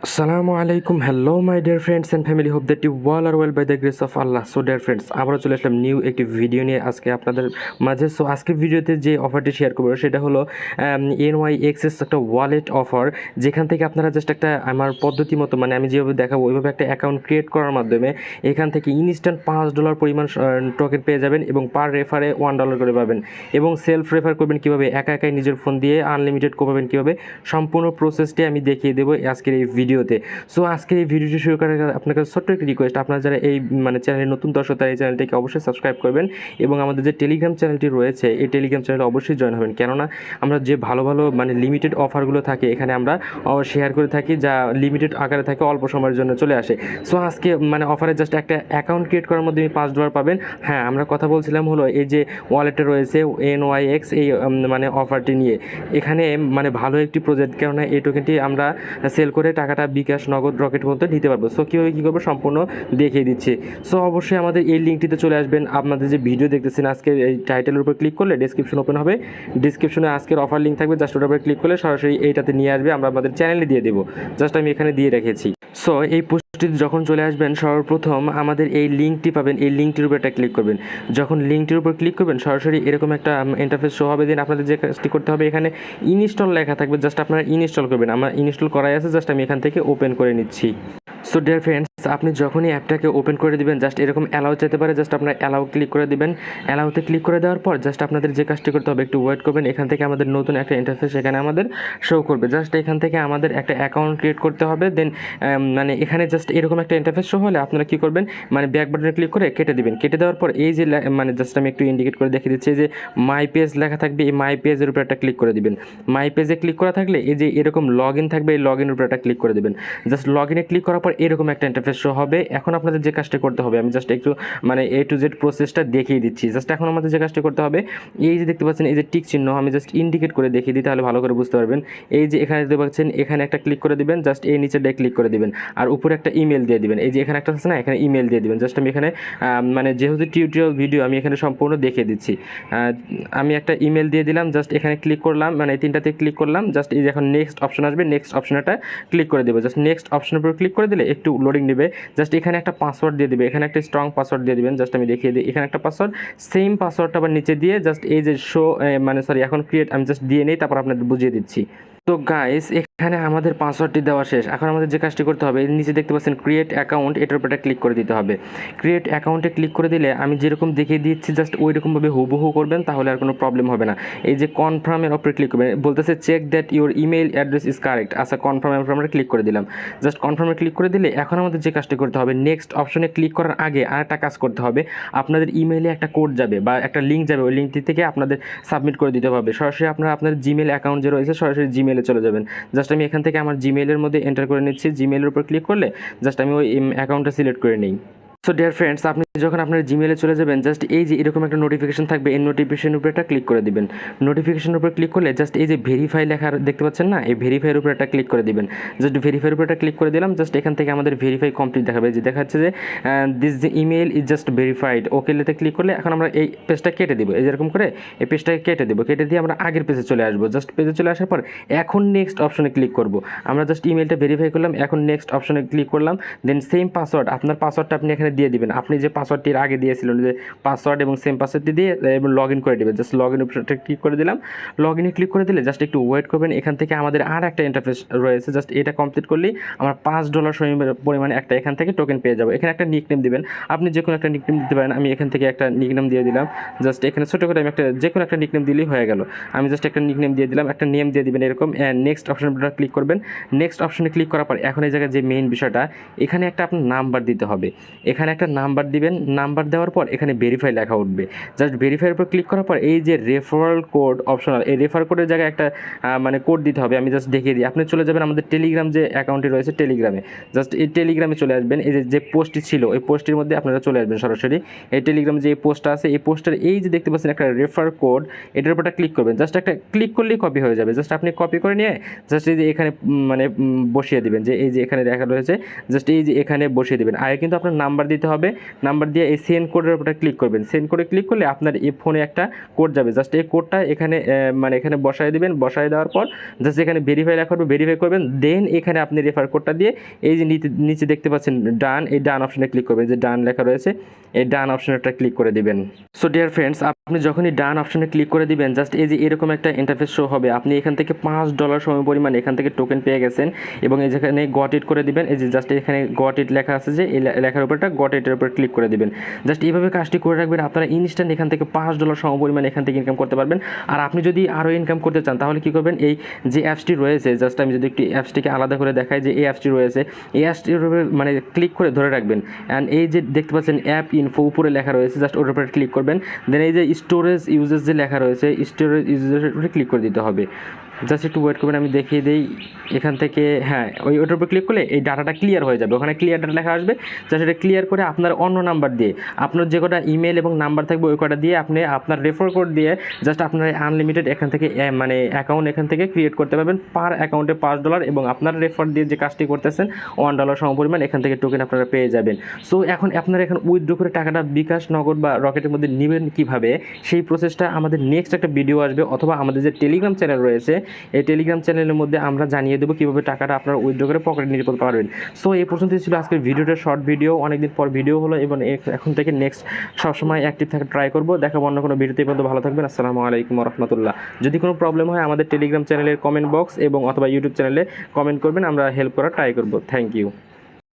Assalamualaikum, hello my dear friends and family, hope that you all are well by the grace of Allah. So dear friends, আবারও চলে আসলাম new একটি video নিয়ে আজকে আপনাদের মাঝে। So আজকের ভিডিওতে যে অফারটি শেয়ার করবো সেটা হলো NYXS একটা ওয়ালেট অফার, যেখান থেকে আপনারা জাস্ট একটা আমার পদ্ধতি মতো মানে আমি যেভাবে দেখাবো ওইভাবে একটা অ্যাকাউন্ট ক্রিয়েট করার মাধ্যমে এখান থেকে ইনস্ট্যান্ট $5 পরিমাণ টোকেন পেয়ে যাবেন এবং পার রেফারে $1 করে পাবেন এবং সেলফ রেফার করবেন কীভাবে, একাই নিজের ফোন দিয়ে আনলিমিটেড পাবেন কীভাবে, সম্পূর্ণ প্রসেসটি আমি দেখিয়ে দেবো আজকের এই ভিডিওতে। সো আজকের এই ভিডিওটি শুরু করার আগে আপনার কাছে ছোট্ট একটি রিকোয়েস্ট, আপনারা যারা এই চ্যানেলের নতুন দর্শক তারা এই চ্যানেলটিকে অবশ্যই সাবস্ক্রাইব করবেন এবং আমাদের যে টেলিগ্রাম চ্যানেলটি রয়েছে এই টেলিগ্রাম চ্যানেলে অবশ্যই জয়েন হবেন, কেননা আমরা যে ভালো লিমিটেড অফারগুলো থাকে এখানে আমরা শেয়ার করে থাকি, যা লিমিটেড আকারে থাকে, অল্প সময়ের জন্য চলে আসে। সো আজকে অফারে জাস্ট একটা অ্যাকাউন্ট ক্রিয়েট করার মধ্যে $5 পাবেন। হ্যাঁ, আমরা কথা বলছিলাম হলো এই যে ওয়ালেটে রয়েছে NYX এই অফারটি নিয়ে। এখানে ভালো একটি প্রজেক্ট, কেননা এই টোকেনটি আমরা সেল করে টাকাটা বিকাশ, নগদ, রকেট মধ্যে নিতে পারবো। সো কীভাবে কী করবো সম্পূর্ণ দেখিয়ে দিচ্ছি। সো অবশ্যই আমাদের এই লিঙ্কটিতে চলে আসবেন। আপনাদের যে ভিডিও দেখতেছেন আজকের এই টাইটেলের উপর ক্লিক করলে ডেসক্রিপশন ওপেন হবে, ডিসক্রিপশনে আজকের অফার লিঙ্ক থাকবে, জাস্ট ওটার উপরে ক্লিক করলে সরাসরি এইটাতে নিয়ে আসবে, আমরা আমাদের চ্যানেলে দিয়ে দেবো, জাস্ট আমি এখানে দিয়ে রেখেছি। সো এই পোস্টটিতে যখন চলে আসবেন সর্বপ্রথম আমাদের এই লিঙ্কটি পাবেন, এই লিঙ্কটির উপর একটা ক্লিক করবেন। যখন লিঙ্কটির উপর ক্লিক করবেন সরাসরি এরকম একটা ইন্টারফেস শো হবে। দেন আপনাদের যে কাজটি করতে হবে, এখানে ইনস্টল লেখা থাকবে, জাস্ট আপনারা ইনস্টল করবেন। আমার ইনস্টল করাই আছে, জাস্ট আমি এখান থেকে ওপেন করে নিচ্ছি। সো ডিয়ার ফ্রেন্ডস, আপনি যখনই অ্যাপটাকে ওপেন করে দিবেন জাস্ট এরকম অ্যালাউ যেতে পারে, জাস্ট আপনার অ্যালাউ ক্লিক করে দিবেন। অ্যালাউতে ক্লিক করে দেওয়ার পর জাস্ট আপনাদের যে কাজটি করতে হবে একটু ওয়েট করবেন। এখান থেকে আমাদের নতুন একটা ইন্টারফেস এখানে আমাদের শো করবে, জাস্ট এখান থেকে আমাদের একটা অ্যাকাউন্ট ক্রিয়েট করতে হবে। দেন এখানে জাস্ট এরকম একটা ইন্টারফেস শো হলে আপনারা কী করবেন, ব্যাক বাটনে ক্লিক করে কেটে দিবেন। কেটে দেওয়ার পর এই যে জাস্ট আমি একটু ইন্ডিকেট করে দেখিয়ে দিচ্ছি, যে মাই পেজ লেখা থাকবে, এই মাই পেজের উপর একটা ক্লিক করে দিবেন। মাই পেজে ক্লিক করা থাকলে এই যে এরকম লগ ইন থাকবে, এই লগ ইনের উপর একটা ক্লিক করে দেবেন। জাস্ট লগ ইনে ক্লিক করার পর এরকম একটা ইন্টারফেস শো হবে। এখন আপনাদের যে কাজটা করতে হবে আমি জাস্ট একটু A to Z প্রসেসটা দেখিয়ে দিচ্ছি। জাস্ট এখন আমাদের যে কাজটা করতে হবে, এই যে দেখতে পাচ্ছেন এই যে টিক চিহ্ন, আমি জাস্ট ইন্ডিকেট করে দেখিয়ে দিই, তাহলে ভালো করে বুঝতে পারবেন। এই যে এখানে দেখতে পাচ্ছেন, এখানে একটা ক্লিক করে দিবেন, জাস্ট এই নিচেটায় ক্লিক করে দিবেন আর উপরে একটা ইমেল দিয়ে দিবেন। এই যে এখানে একটা আছে না, এখানে ইমেল দিয়ে দিবেন। জাস্ট আমি এখানে যেহেতু টিউটোরিয়াল ভিডিও আমি এখানে সম্পূর্ণ দেখিয়ে দিচ্ছি, আমি একটা ইমেল দিয়ে দিলাম। জাস্ট এখানে ক্লিক করলাম, এই তিনটাতে ক্লিক করলাম। জাস্ট এই যে এখন নেক্সট অপশন আসবে, নেক্সট অপশনটা ক্লিক করে দেবো। জাস্ট নেক্সট অপশনের উপর ক্লিক করে দিলে একটু লোডিং নেবে। জাস্ট এখানে একটা পাসওয়ার্ড দিয়ে দিবে, এখানে একটা স্ট্রং পাসওয়ার্ড দিয়ে দিবেন। জাস্ট আমি দেখিয়ে দিই, এখানে একটা পাসওয়ার্ড, সেম পাসওয়ার্ডটা আবার নিচে দিয়ে জাস্ট এই যে শো এখন ক্রিয়েট আমি জাস্ট দিয়ে নেই, তারপর আপনাদের বুঝিয়ে দিচ্ছি। তো গাইস, এখানে আমাদের পাসওয়ার্ডটি দেওয়া শেষ। এখন আমাদের যে কাজটি করতে হবে, নিচে দেখতে পাচ্ছেন ক্রিয়েট অ্যাকাউন্ট, এটার উপরে ক্লিক করে দিতে হবে। ক্রিয়েট অ্যাকাউন্টে ক্লিক করে দিলে আমি যেরকম দেখিয়ে দিচ্ছি জাস্ট ওই রকমভাবে হুবহু করবেন, তাহলে আর কোনো প্রবলেম হবে না। এই যে কনফার্মের উপরে ক্লিক করবেন, বলতেছে check that your email address is correct. আচ্ছা, কনফার্মের উপরে আমরা ক্লিক করে দিলাম। জাস্ট কনফার্মে ক্লিক করে দিলে এখন আমাদের যে কাজটি করতে হবে, নেক্সট অপশনে ক্লিক করার আগে আর একটা কাজ করতে হবে। আপনাদের ইমেইলে একটা কোড যাবে বা একটা লিঙ্ক যাবে, ওই লিঙ্কটি থেকে আপনাদের সাবমিট করে দিতে হবে। সরাসরি আপনারা আপনার জিমেল অ্যাকাউন্ট যে রয়েছে সরাসরি জিমেলে চলে যাবেন। জাস্ট আমি এখান থেকে আমার জিমেইলের মধ্যে এন্টার করে নিচ্ছি। জিমেইলের উপর ক্লিক করলে জাস্ট আমি ওই অ্যাকাউন্টটা সিলেক্ট করে নিই। সো ডিয়ার ফ্রেন্ডস, আপনি যখন আপনার জিমেলে চলে যাবেন জাস্ট এই যে এরকম একটা নোটিফিকেশন থাকবে, এই নোটিফিকেশনের উপরে একটা ক্লিক করে দিবেন। নোটিফিকেশনের উপরে ক্লিক করলে জাস্ট এই যে ভেরিফাই লেখা দেখতে পাচ্ছেন না, এই ভেরিফাইয়ের উপরে একটা ক্লিক করে দিবেন। জাস্ট ভেরিফাইয়ের উপরে একটা ক্লিক করে দিলাম। জাস্ট এখান থেকে আমাদের ভেরিফাই কমপ্লিট দেখাবে, যে দেখাচ্ছে যে this email is just verified. Okay লেতে ক্লিক করলে এখন আমরা এই পেজটা কেটে দেবো, এই যেরকম করে এই পেজটাকে কেটে দেবো। কেটে দিয়ে আমরা আগের পেজে চলে আসবো। জাস্ট পেজে চলে আসার পর এখন নেক্সট অপশনে ক্লিক করব। আমরা জাস্ট ইমেলটা ভেরিফাই করলাম, এখন নেক্সট অপশনে ক্লিক করলাম। দেন সেম পাসওয়ার্ড, আপনার পাসওয়ার্ডটা আপনি এখানে দিয়ে দিবেন। আপনি যে পাসওয়ার্ডটির আগে দিয়েছিলেন, যে পাসওয়ার্ড এবং সেম পাসওয়ার্ডটি দিয়ে এবং লগ ইন করে দেবেন। জাস্ট লগ ইন অপশনটা ক্লিক করে দিলাম। লগ ইনে ক্লিক করে দিলে জাস্ট একটু ওয়েট করবেন। এখান থেকে আমাদের আর একটা ইন্টারফেস রয়েছে, জাস্ট এটা কমপ্লিট করলেই আমার $5 পরিমাণে একটা এখান থেকে টোকেন পেয়ে যাবো। এখানে একটা নিকনেম দিবেন, আপনি যে কোনো একটা নিকনেম দিতে পারেন। আমি এখান থেকে একটা নিকনেম দিয়ে দিলাম। জাস্ট এখানে ছোটো করে আমি যে কোনো একটা নিকনেম দিলেই হয়ে গেল। আমি জাস্ট একটা নিকনেম দিয়ে দিলাম, একটা নেম দিয়ে দিবেন এরকম। নেক্সট অপশন ক্লিক করবেন। নেক্সট অপশনে ক্লিক করার পর এখন এই জায়গায় যে মেইন বিষয়টা, এখানে একটা আপনার নাম্বার দিতে হবে। এখানে একটা নাম্বার দিবেন। নাম্বার দেওয়ার পর এখানে ভেরিফাই লেখা উঠবে। জাস্ট ভেরিফাইয়ের উপর ক্লিক করার পর এই যে রেফারেল কোড অপশনাল, এই রেফার কোডের জায়গায় একটা কোড দিতে হবে। আমি জাস্ট দেখিয়ে দিই। আপনি চলে যাবেন আমাদের টেলিগ্রাম যে অ্যাকাউন্টটি রয়েছে টেলিগ্রামে, জাস্ট এই টেলিগ্রামে চলে আসবেন। এই যে পোস্টটি ছিল ওই পোস্টের মধ্যে আপনারা চলে আসবেন সরাসরি। এই টেলিগ্রামে যে পোস্টটা আছে এই পোস্টের এই যে দেখতে পাচ্ছেন একটা রেফার কোড, এটার উপর ক্লিক করবেন। জাস্ট একটা ক্লিক করলেই কপি হয়ে যাবে। জাস্ট আপনি কপি করে নিয়ে জাস্ট এই যে এখানে বসিয়ে দেবেন, যে এই যে এখানে দেখা রয়েছে জাস্ট এই যে এখানে বসিয়ে দেবেন। আগে কিন্তু আপনার নাম্বার দিতে হবে, নাম্বার দিয়ে এই সেন্ড কোডের উপরে ক্লিক করবেন। সেন্ড কোডে ক্লিক করলে আপনার এই ফোনে একটা কোড যাবে, জাস্ট এই কোডটা এখানে মানে এখানে বসায় দিবেন। বসায় দেওয়ার পর জাস্ট এখানে ভেরিফাই লেখা করবে, ভেরিফাই করবেন। দেন এখানে আপনি রেফার কোডটা দিয়ে এই যে নিচে দেখতে পাচ্ছেন ডান, এই ডান অপশনে ক্লিক করবেন, যে ডান লেখা রয়েছে এই ডান অপশনটা ক্লিক করে দিবেন। সো ডিয়ার ফ্রেন্ডস, আপনি যখনই ডান অপশনে ক্লিক করে দিবেন জাস্ট এই যে এরকম একটা ইন্টারফেস শো হবে। আপনি এখান থেকে $5 সমপরিমাণ এখান থেকে টোকেন পেয়ে গেছেন এবং এই যেখানে গট ইট করে দিবেন। এই যে জাস্ট এখানে গট ইট লেখা আছে, যে এই লেখার উপরটা গট ইটের উপর ক্লিক করে দিবেন। জাস্ট এইভাবে কাজটি করে রাখবেন, আপনারা ইনস্ট্যান্ট এখান থেকে $5 সমপরিমাণ এখান থেকে ইনকাম করতে পারবেন। আর আপনি যদি আরও ইনকাম করতে চান তাহলে কী করবেন, এই যে অ্যাপসটি রয়েছে, জাস্ট আমি যদি একটি অ্যাপসটিকে আলাদা করে দেখাই, যে এই অ্যাপসটি রয়েছে, এই অ্যাপসটির উপরে মানে ক্লিক করে ধরে রাখবেন। অ্যান্ড এই যে দেখতে পাচ্ছেন অ্যাপ ইনফো উপরে লেখা রয়েছে, জাস্ট ওর উপরে ক্লিক করবেন। দেন এই যে স্টোরেজ ইউজেস যে লেখা রয়েছে, স্টোরেজ ইউজেসের উপরে ক্লিক করে দিতে হবে। জাস্ট একটু ওয়েট করবেন, আমি দেখিয়ে দিই এখান থেকে। হ্যাঁ, ওইটার উপর ক্লিক করলে এই ডাটাটা ক্লিয়ার হয়ে যাবে, ওখানে ক্লিয়ার ডাটা লেখা আসবে। জাস্ট এটা ক্লিয়ার করে আপনার অন্য নাম্বার দিয়ে, আপনার যে কটা ইমেল এবং নাম্বার থাকবে ওই কটা দিয়ে আপনি আপনার রেফার কোড দিয়ে জাস্ট আপনার আনলিমিটেড এখান থেকে মানে অ্যাকাউন্ট এখান থেকে ক্রিয়েট করতে পারবেন। পার অ্যাকাউন্টে $5 এবং আপনার রেফার দিয়ে যে কাজটি করতেছেন $1 সমপরিমাণ এখান থেকে টোকেন আপনারা পেয়ে যাবেন। সো এখন আপনারা এখন উইথড্র করে টাকাটা বিকাশ, নগদ বা রকেটের মধ্যে নেবেন কীভাবে, সেই প্রসেসটা আমাদের নেক্সট একটা ভিডিও আসবে, অথবা আমাদের যে টেলিগ্রাম চ্যানেল রয়েছে এই টেলিগ্রাম চ্যানেলের মধ্যে আমরা জানিয়ে দেবো কীভাবে টাকাটা আপনারা উইথড্র করে পকেটে নিতে পারবেন। সো এই পর্যন্তই ছিল আজকের ভিডিওটা, শর্ট ভিডিও, অনেকদিন পর ভিডিও হলো এবং এখন থেকে নেক্সট সবসময় অ্যাক্টিভ থাকা ট্রাই করবো। দেখাবো অন্য কোনো ভিডিওতে। পর্যন্ত ভালো থাকবেন। আসসালামু আলাইকুম রহমতুল্লাহ। যদি কোনো প্রবলেম হয় আমাদের টেলিগ্রাম চ্যানেলের কমেন্ট বক্স এবং অথবা ইউটিউব চ্যানেলে কমেন্ট করবেন, আমরা হেল্প করার ট্রাই করবো। Thank you.